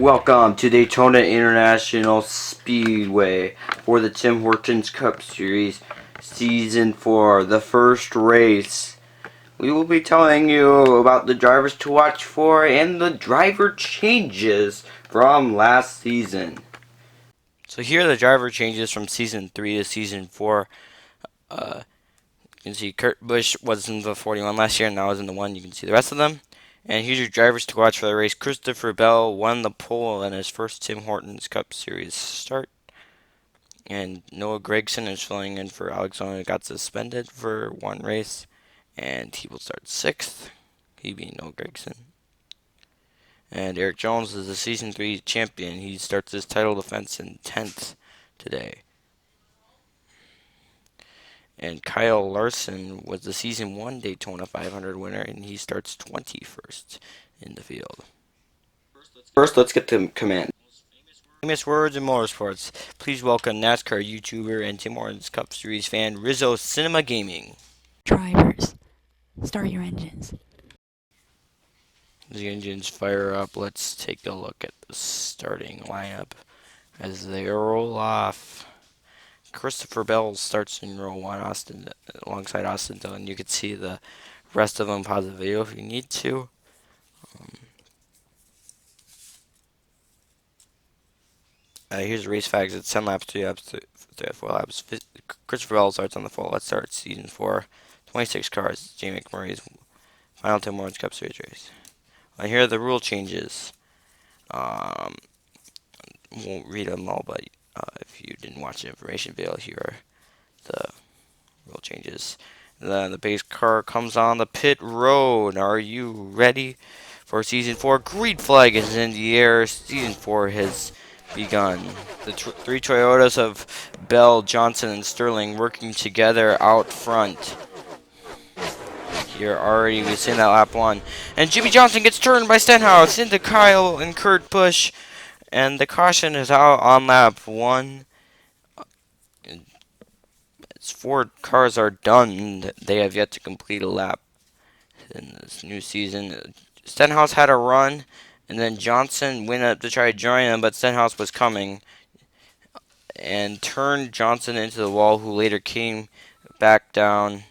Welcome to Daytona International Speedway for the Tim Hortons Cup Series Season 4, the first race. We will be telling you about the drivers to watch for and the driver changes from last season. So here are the driver changes from Season 3 to Season 4. You can see Kurt Busch was in the 41 last year and now is in the 1. You can see the rest of them. And here's your drivers to watch for the race. Christopher Bell won the pole in his first Tim Hortons Cup Series start. And Noah Gragson is filling in for Alexander, who got suspended for one race. And he will start 6th, he being Noah Gragson. And Eric Jones is the Season 3 champion. He starts his title defense in 10th today. And Kyle Larson was the Season 1 Daytona 500 winner, and he starts 21st in the field. First, let's get to command. Famous words in motorsports. Please welcome NASCAR YouTuber and Tim Hortons Cup Series fan Rizzo Cinema Gaming. Drivers, start your engines. The engines fire up. Let's take a look at the starting lineup as they roll off. Christopher Bell starts in row 1 alongside Austin Dillon. You can see the rest of them. Pause the video if you need to. Here's the race facts. It's 10 laps, 3 laps, 4 laps. Christopher Bell starts on the full. Let's start Season 4. 26 cars. Jamie McMurray's final Tim Hortons Cup Series race. Here are the rule changes. Won't read them all, but if you didn't watch the information video, here are the rule changes. Then the base car comes on the pit road. Are you ready for Season 4? Green flag is in the air. Season 4 has begun. The three Toyotas of Bell, Johnson, and Sterling working together out front. Here already, we've seen that lap 1. And Jimmy Johnson gets turned by Stenhouse into Kyle and Kurt Busch. And the caution is out on lap 1. As 4 cars are done, they have yet to complete a lap in this new season. Stenhouse had a run, and then Johnson went up to try to join him, but Stenhouse was coming and turned Johnson into the wall, who later came back down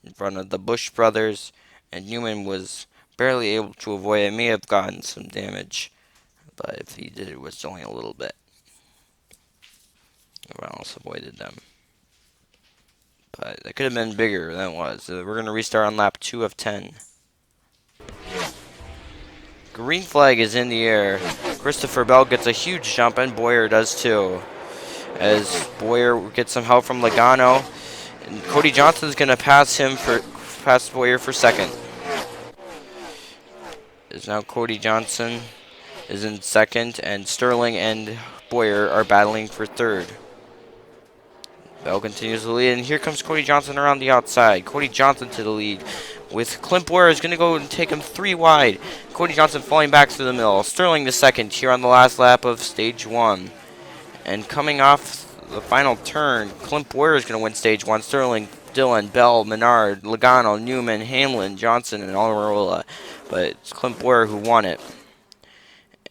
in front of the Busch brothers, and Newman was barely able to avoid it. May have gotten some damage, but if he did, it was only a little bit. Everyone else avoided them. But it could have been bigger than it was. We're going to restart on lap 2 of 10. Green flag is in the air. Christopher Bell gets a huge jump, and Boyer does too. As Boyer gets some help from Logano. And Cody Johnson's going to pass Boyer for 2nd. As now Cody Johnson is in 2nd, and Sterling and Boyer are battling for 3rd. Bell continues to lead, and here comes Cody Johnson around the outside. Cody Johnson to the lead, with Clint Boyer is going to go and take him 3 wide. Cody Johnson falling back through the middle. Sterling to 2nd here on the last lap of Stage 1. And coming off the final turn, Clint Boyer is going to win Stage 1. Sterling, Dillon, Bell, Menard, Logano, Newman, Hamlin, Johnson, and Almirola. But it's Clint Boyer who won it.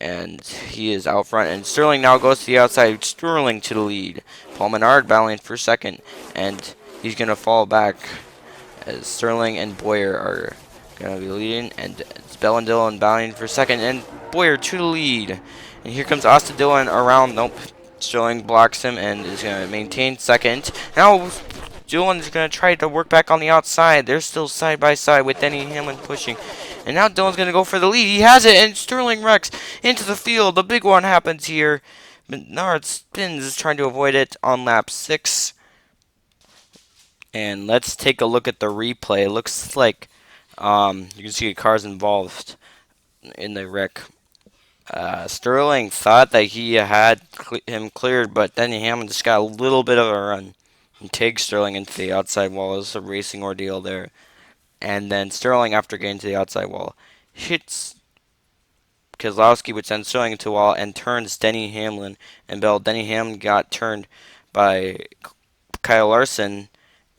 And he is out front. And Sterling now goes to the outside. Sterling to the lead. Paul Menard battling for 2nd. And he's going to fall back as Sterling and Boyer are going to be leading. And it's Bell and Dillon battling for 2nd. And Boyer to the lead. And here comes Austin Dillon around. Nope. Sterling blocks him and is going to maintain 2nd. Now Dillon is going to try to work back on the outside. They're still side by side with Denny Hamlin pushing. And now Dillon's going to go for the lead. He has it, and Sterling wrecks into the field. The big one happens here. Menard spins, trying to avoid it on lap 6. And let's take a look at the replay. It looks like you can see the cars involved in the wreck. Sterling thought that he had him cleared, but Denny Hamlin just got a little bit of a run and takes Sterling into the outside wall. It was a racing ordeal there. And then Sterling, after getting to the outside wall, hits Keselowski, which sends Sterling into the wall and turns Denny Hamlin and Bell. Denny Hamlin got turned by Kyle Larson,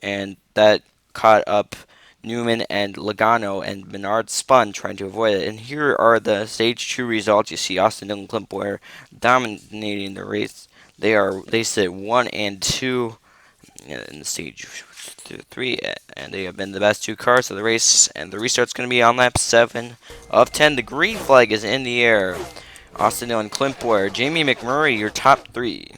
and that caught up Newman and Logano and Menard spun trying to avoid it. And here are the stage 2 results. You see Austin Dillon, Clint Boyer dominating the race. They sit 1 and 2 in the stage 3, and they have been the best two cars of the race. And the restart's going to be on lap 7 of 10. The green flag is in the air. Austin Dillon, Clint Boyer, Jamie McMurray, your top 3.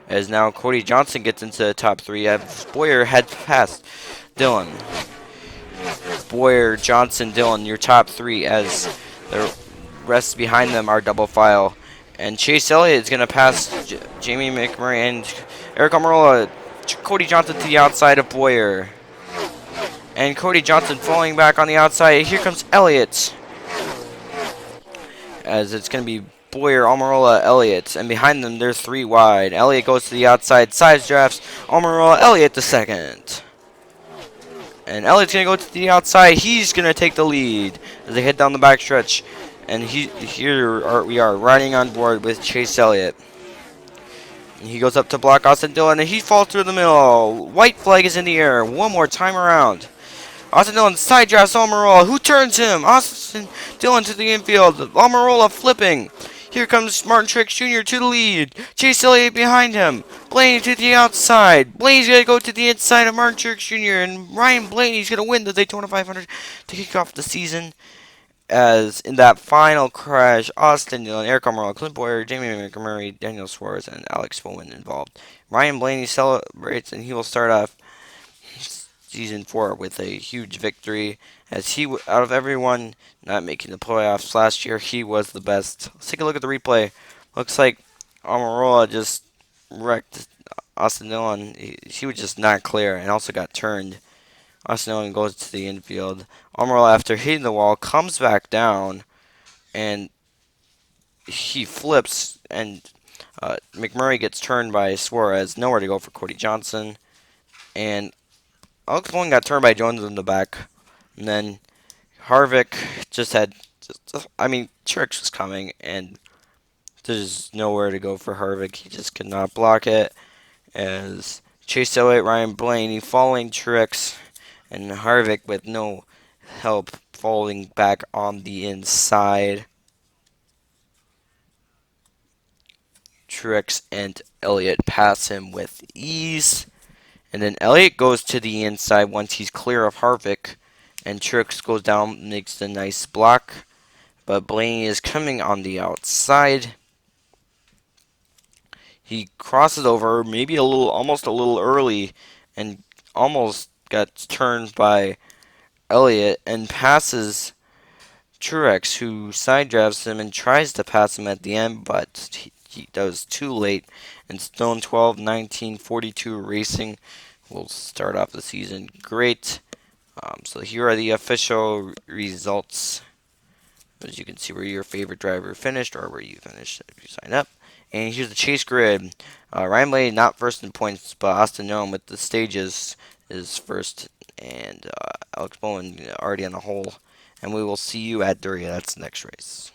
As now Cody Johnson gets into the top 3 as Boyer had passed Dillon. Boyer, Johnson, Dillon, your top 3 as the rest behind them are double file. And Chase Elliott is going to pass Jamie McMurray and Eric Almirola. Cody Johnson to the outside of Boyer. And Cody Johnson falling back on the outside. Here comes Elliott. As it's going to be Boyer, Almirola, Elliott. And behind them, they're 3 wide. Elliott goes to the outside. Side drafts. Almirola, Elliott the second. And Elliott's going to go to the outside. He's going to take the lead as they head down the backstretch. And we are riding on board with Chase Elliott. And he goes up to block Austin Dillon, and he falls through the middle. White flag is in the air. One more time around. Austin Dillon side drafts Almirola. Who turns him? Austin Dillon to the infield. Almirola flipping. Here comes Martin Truex Jr. to the lead. Chase Elliott behind him. Blaney to the outside. Blaney's going to go to the inside of Martin Truex Jr. And Ryan Blaney's going to win the Daytona 500 to kick off the season. As in that final crash, Austin Dillon, Eric Almirola, Clint Boyer, Jamie McMurray, Daniel Suarez, and Alex Bowman involved. Ryan Blaney celebrates, and he will start off season 4 with a huge victory. As out of everyone not making the playoffs last year, he was the best. Let's take a look at the replay. Looks like Almirola just wrecked Austin Dillon. He was just not clear and also got turned. Austin Dillon goes to the infield. Almirola, after hitting the wall, comes back down, and he flips, and McMurray gets turned by Suarez. Nowhere to go for Cody Johnson. And Alex Bowman got turned by Jones in the back. And then Harvick Truex was coming, and there's nowhere to go for Harvick. He just could not block it. As Chase Elliott, Ryan Blaney following Truex, and Harvick with no help falling back on the inside. Truex and Elliott pass him with ease. And then Elliott goes to the inside once he's clear of Harvick. And Truex goes down, makes a nice block. But Blaney is coming on the outside. He crosses over, maybe almost a little early, and almost got turned by Elliott and passes Truex, who side drafts him and tries to pass him at the end, but that was too late. And Stone 12-19-42 Racing will start off the season great. So here are the official results. As you can see where your favorite driver finished or where you finished if you sign up. And here's the chase grid. Ryan Blaney not first in points, but Austin Dillon with the stages is first. And Alex Bowman already on the hole. And we will see you at Duryea. That's the next race.